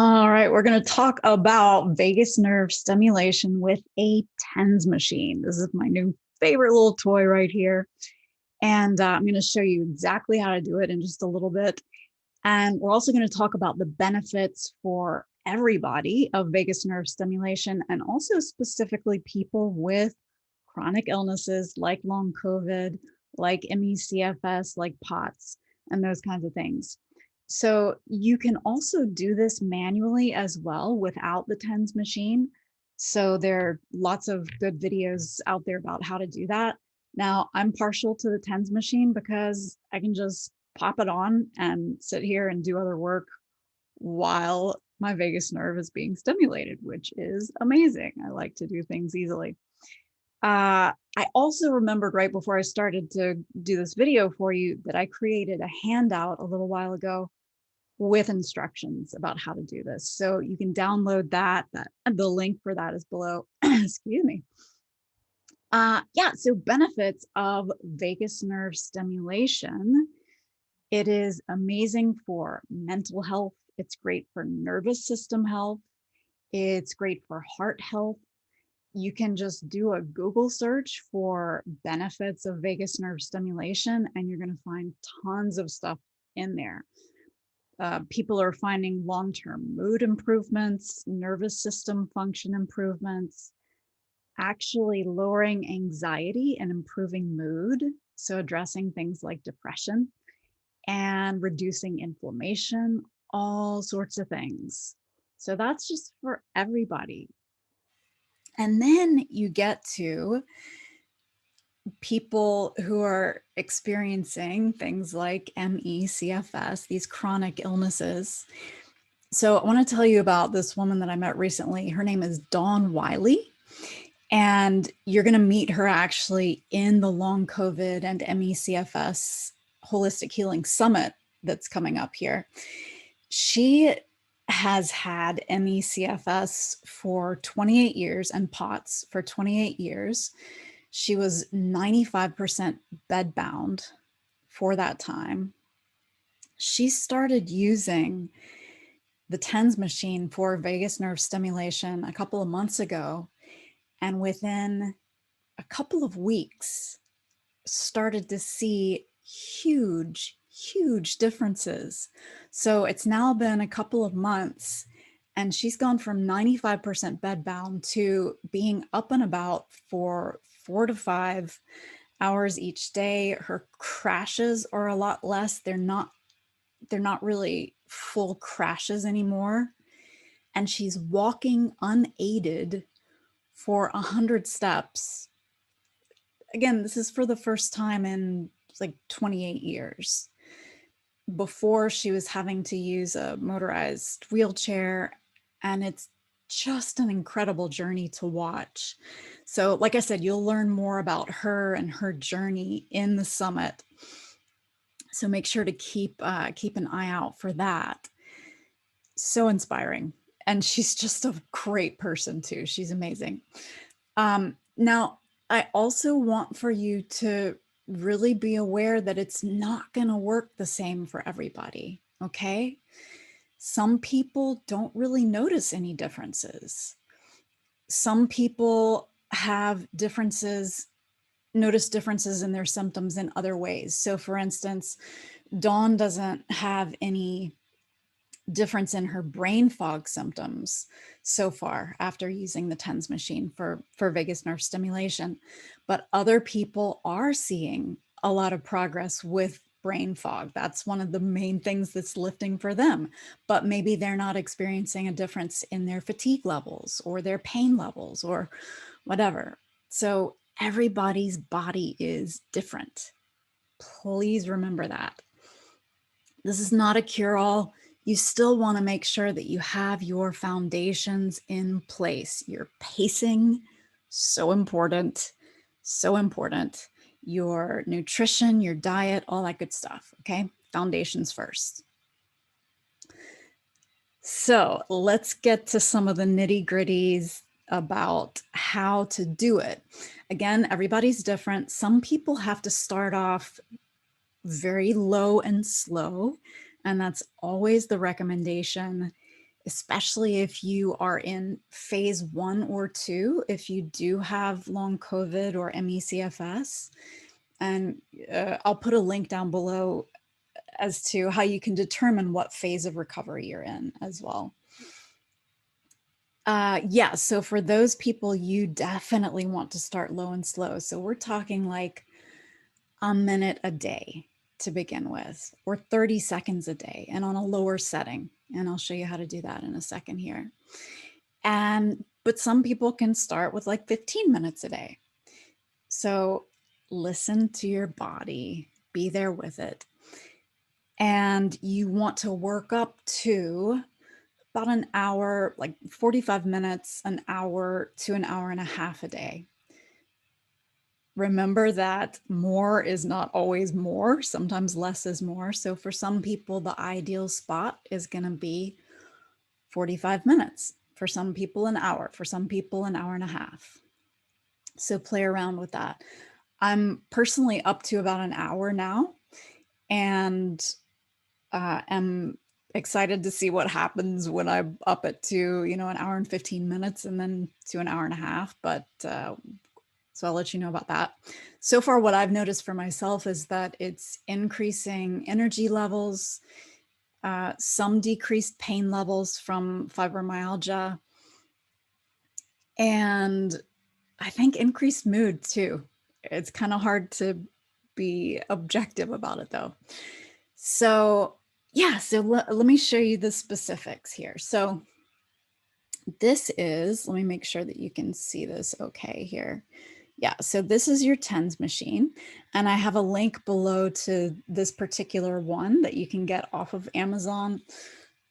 All right, we're going to talk about vagus nerve stimulation with a TENS machine. This is my new favorite little toy right here. And I'm going to show you exactly how to do it in just a little bit. And we're also going to talk about the benefits for everybody of vagus nerve stimulation, and also specifically people with chronic illnesses like long COVID, like ME/CFS, like POTS, and those kinds of things. So you can also do this manually as well without the TENS machine. So there are lots of good videos out there about how to do that. Now, I'm partial to the TENS machine because I can just pop it on and sit here and do other work while my vagus nerve is being stimulated, which is amazing. I like to do things easily. I also remembered right before I started to do this video for you that I created a handout a little while ago with instructions about how to do this. So you can download that. The link for that is below. Excuse me. Yeah, so benefits of vagus nerve stimulation. It is amazing for mental health. It's great for nervous system health. It's great for heart health. You can just do a Google search for benefits of vagus nerve stimulation, and you're going to find tons of stuff in there. People are finding long-term mood improvements, nervous system function improvements, actually lowering anxiety and improving mood. So addressing things like depression and reducing inflammation, all sorts of things. So that's just for everybody. And then you get to people who are experiencing things like ME/CFS, these chronic illnesses. So I want to tell you about this woman that I met recently. Her name is Dawn Wiley. And you're going to meet her actually in the long COVID and ME/CFS Holistic Healing Summit that's coming up here. She has had ME/CFS for 28 years and POTS for 28 years. She was 95% bedbound for that time. She started using the TENS machine for vagus nerve stimulation a couple of months ago, and within a couple of weeks started to see huge differences. So it's now been a couple of months, and she's gone from 95% bedbound to being up and about for 4 to 5 hours each day. Her crashes are a lot less. They're not really full crashes anymore. And she's walking unaided for 100 steps. Again, this is for the first time in like 28 years. Before, she was having to use a motorized wheelchair, and it's just an incredible journey to watch. So like I said, you'll learn more about her and her journey in the summit. So make sure to keep an eye out for that. So inspiring. And she's just a great person too. She's amazing. Now, I also want for you to really be aware that it's not going to work the same for everybody. Okay. Some people don't really notice any differences. Some people have notice differences in their symptoms in other ways. So for instance, Dawn doesn't have any difference in her brain fog symptoms so far after using the TENS machine for vagus nerve stimulation. But other people are seeing a lot of progress with brain fog. That's one of the main things that's lifting for them. But maybe they're not experiencing a difference in their fatigue levels or their pain levels or whatever. So everybody's body is different. Please remember that. This is not a cure-all. You still want to make sure that you have your foundations in place. Your pacing, so important, so important. Your nutrition, your diet, all that good stuff, okay? Foundations first. So let's get to some of the nitty-gritties about how to do it. Again, everybody's different. Some people have to start off very low and slow, and that's always the recommendation. especially if you are in phase 1 or 2, if you do have long COVID or ME/CFS. And I'll put a link down below as to how you can determine what phase of recovery you're in as well. Yeah, so for those people, you definitely want to start low and slow. So we're talking like a minute a day to begin with, or 30 seconds a day, and on a lower setting. And I'll show you how to do that in a second here. But some people can start with like 15 minutes a day. So listen to your body, be there with it. And you want to work up to about an hour, like 45 minutes, an hour to an hour and a half a day. Remember that more is not always more. Sometimes less is more. So for some people, the ideal spot is going to be 45 minutes. For some people, an hour. For some people, an hour and a half. So play around with that. I'm personally up to about an hour now, and am excited to see what happens when I'm up it to, an hour and 15 minutes and then to an hour and a half. But so I'll let you know about that. So far, what I've noticed for myself is that it's increasing energy levels, some decreased pain levels from fibromyalgia, and I think increased mood too. It's kind of hard to be objective about it though. So yeah, so let me show you the specifics here. So this is, let me make sure that you can see this okay here. Yeah, so this is your TENS machine, and I have a link below to this particular one that you can get off of Amazon.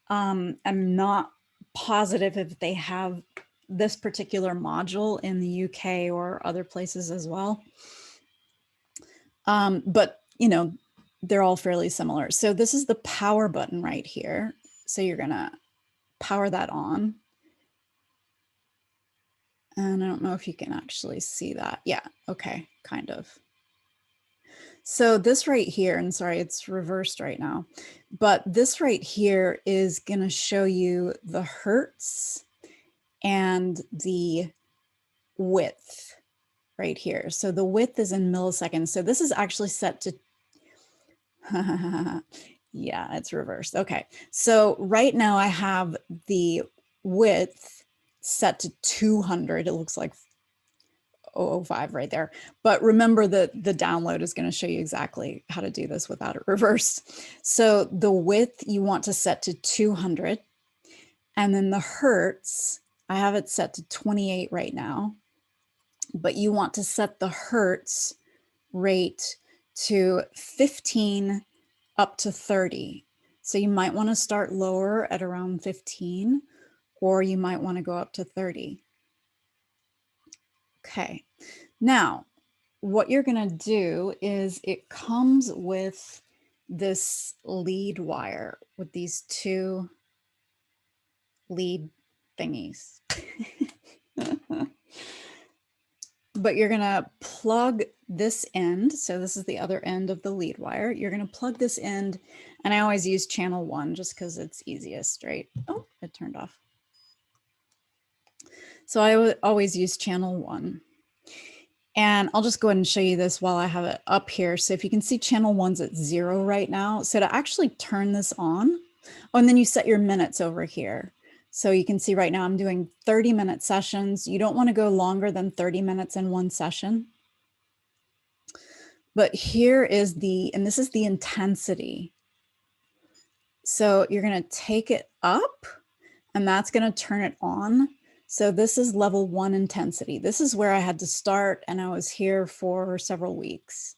I'm not positive if they have this particular module in the UK or other places as well. But, they're all fairly similar. So this is the power button right here. So you're going to power that on. And I don't know if you can actually see that. Yeah, okay, kind of. So this right here, and sorry, it's reversed right now, but this right here is going to show you the hertz and the width right here. So the width is in milliseconds. So this is actually set to, yeah, it's reversed. Okay. So right now I have the width set to 200. It looks like 005 right there. But remember that the download is going to show you exactly how to do this without it reversed. So the width you want to set to 200. And then the hertz, I have it set to 28 right now. But you want to set the hertz rate to 15 up to 30. So you might want to start lower at around 15, or you might want to go up to 30. Okay, now what you're going to do is it comes with this lead wire with these two lead thingies. But you're going to plug this end. So this is the other end of the lead wire. You're going to plug this end, and I always use channel 1 just because it's easiest, right? Oh, it turned off. So I always use channel 1. And I'll just go ahead and show you this while I have it up here. So if you can see, channel 1's at 0 right now. So to actually turn this on, oh, and then you set your minutes over here. So you can see right now I'm doing 30-minute sessions. You don't want to go longer than 30 minutes in one session. But here is and this is the intensity. So you're going to take it up, and that's going to turn it on. So this is level 1 intensity. This is where I had to start, and I was here for several weeks.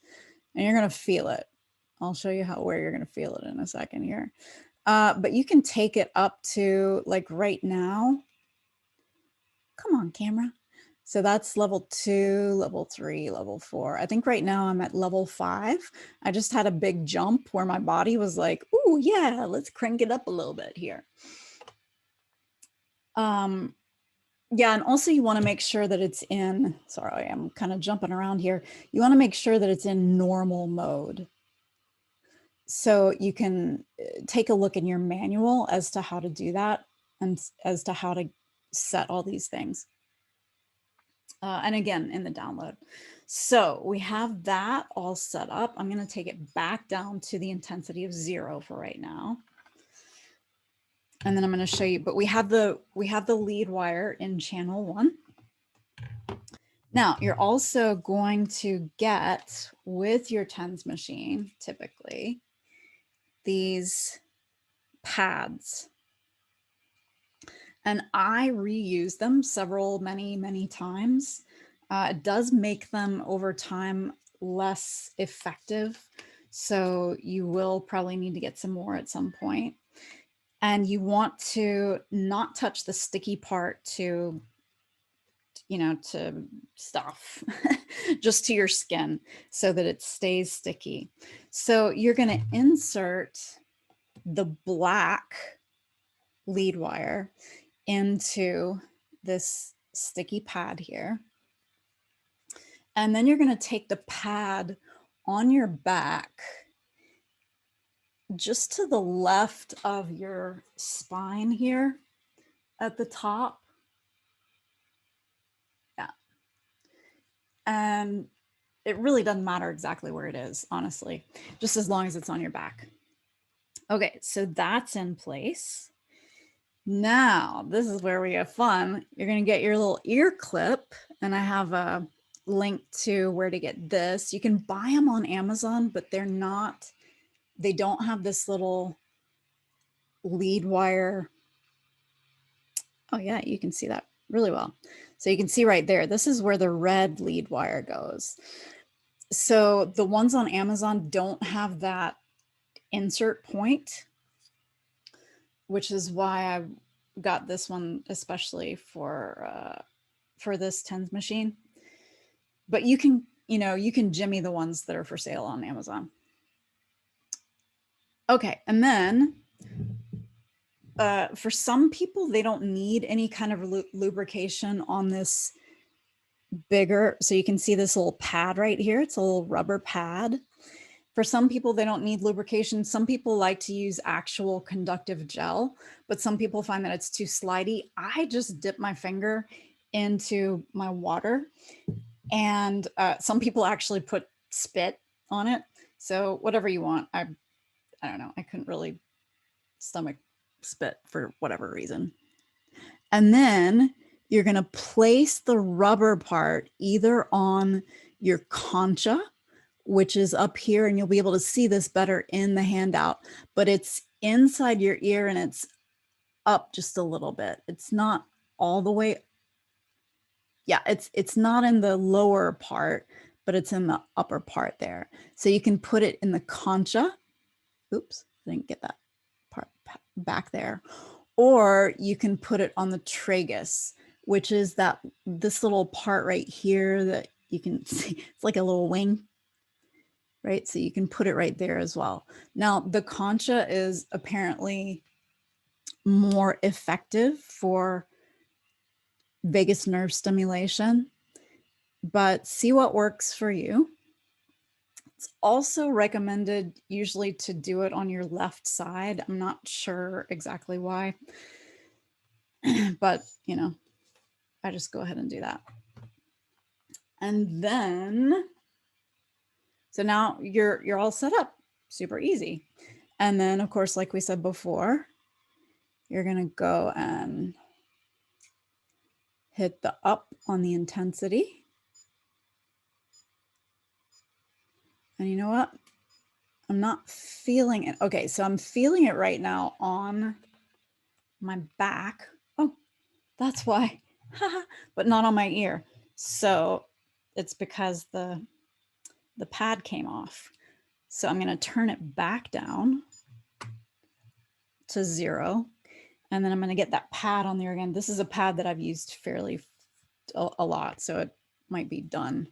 And you're going to feel it. I'll show you where you're going to feel it in a second here. But you can take it up to, like right now. Come on, camera. So that's level 2, level 3, level 4. I think right now I'm at level 5. I just had a big jump where my body was like, ooh, yeah, let's crank it up a little bit here. Yeah, and also you want to make sure that it's in, sorry, I'm kind of jumping around here. You want to make sure that it's in normal mode. So you can take a look in your manual as to how to do that. and as to how to set all these things. And again, in the download. So we have that all set up. I'm going to take it back down to the intensity of 0 for right now. And then I'm going to show you, but we have the lead wire in channel 1. Now you're also going to get with your TENS machine, typically, these pads. And I reuse them many times. It does make them over time less effective. So you will probably need to get some more at some point. And you want to not touch the sticky part to, you know, to stuff, just to your skin so that it stays sticky. So you're going to insert the black lead wire into this sticky pad here. And then you're going to take the pad on your back just to the left of your spine here at the top. Yeah. And it really doesn't matter exactly where it is, honestly, just as long as it's on your back. Okay, so that's in place. Now, this is where we have fun. You're going to get your little ear clip, and I have a link to where to get this. You can buy them on Amazon, but they don't have this little lead wire. Oh yeah, you can see that really well. So you can see right there, this is where the red lead wire goes. So the ones on Amazon don't have that insert point, which is why I got this one especially for this TENS machine. But you can, you can jimmy the ones that are for sale on Amazon. Okay, and then for some people, they don't need any kind of lubrication on this bigger. So you can see this little pad right here. It's a little rubber pad. For some people, they don't need lubrication. Some people like to use actual conductive gel, but some people find that it's too slidey. I just dip my finger into my water, and some people actually put spit on it. So whatever you want. I don't know. I couldn't really stomach spit for whatever reason. And then you're going to place the rubber part either on your concha, which is up here, and you'll be able to see this better in the handout, but it's inside your ear and it's up just a little bit. It's not all the way. Yeah, it's not in the lower part, but it's in the upper part there. So you can put it in the concha. Oops, I didn't get that part back there. Or you can put it on the tragus, which is this little part right here that you can see. It's like a little wing, right? So you can put it right there as well. Now, the concha is apparently more effective for vagus nerve stimulation, but see what works for you. It's also recommended usually to do it on your left side. I'm not sure exactly why, but I just go ahead and do that. And then, so now you're all set up, super easy. And then of course, like we said before, you're gonna go and hit the up on the intensity. And you know what? I'm not feeling it. Okay, so I'm feeling it right now on my back. Oh, that's why, but not on my ear. So it's because the pad came off. So I'm going to turn it back down to 0. And then I'm going to get that pad on there again. This is a pad that I've used fairly a lot. So it might be done.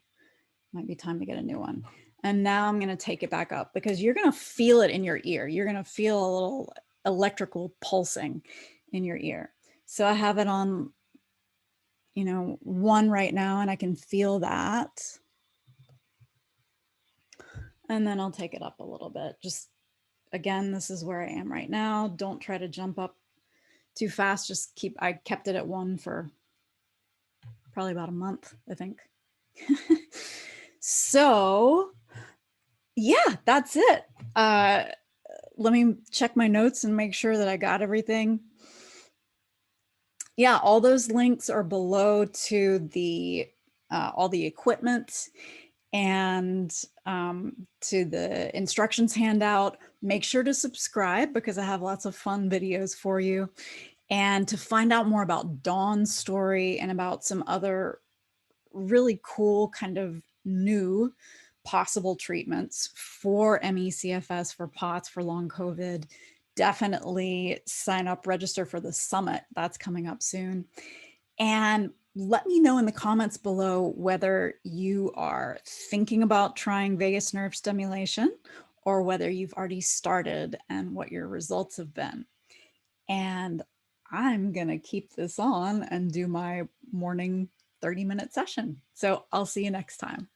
Might be time to get a new one. And now I'm going to take it back up because you're going to feel it in your ear. You're going to feel a little electrical pulsing in your ear. So I have it on, 1 right now, and I can feel that. And then I'll take it up a little bit. Just again, this is where I am right now. Don't try to jump up too fast. I kept it at one for probably about a month, I think. So yeah, that's it. Let me check my notes and make sure that I got everything. Yeah, all those links are below to the all the equipment and to the instructions handout. Make sure to subscribe because I have lots of fun videos for you. And to find out more about Dawn's story and about some other really cool kind of new possible treatments for ME/CFS, for POTS, for long COVID, definitely sign up, register for the summit that's coming up soon. And let me know in the comments below whether you are thinking about trying vagus nerve stimulation or whether you've already started and what your results have been. And I'm going to keep this on and do my morning 30-minute session. So I'll see you next time.